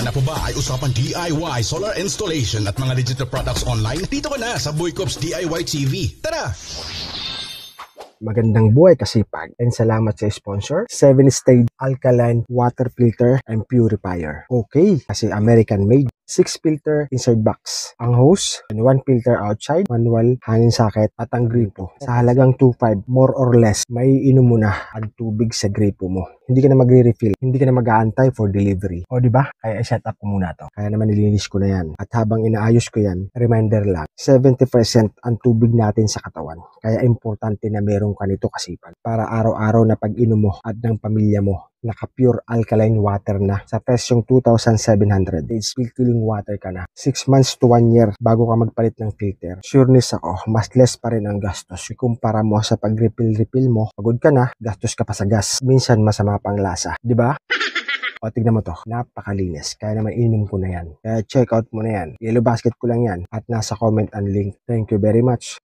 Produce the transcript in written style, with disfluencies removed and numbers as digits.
Hanap po ba ay usapang DIY, solar installation at mga digital products online? Dito ka na sa Boy Corps DIY TV. Tara! Magandang buhay kasipag and salamat sa sponsor, 7-stage alkaline water filter and purifier. Okay, kasi American made. 6 filter inside box. Ang hose and 1 filter outside, manual, hangin socket at ang gripo. Sa halagang 2.5, more or less, may inom mo na ang tubig sa gripo mo. Hindi ka na magre-refill, hindi ka na mag-aantay for delivery. O diba? Kaya i-set up ko muna to. Kaya naman nilinis ko na yan. At habang inaayos ko yan, reminder lang, 70% ang tubig natin sa katawan. Kaya importante na meron ka nito kasipag. Para araw-araw na pag-inom mo at ng pamilya mo, naka-pure alkaline water na sa presyong 2,700. It's filtering water ka na. 6 months to 1 year bago ka magpalit ng filter. Sureness ako, mas less pa rin ang gastos. Ikumpara mo sa pag-refill mo, pagod ka na, gastos ka pa sa gas. Minsan masama pang lasa. Diba? O, tignan mo to. Napakalinis. Kaya naman inom ko na yan. Kaya check out mo na yan. Yellow basket ko lang yan. At nasa comment ang link. Thank you very much.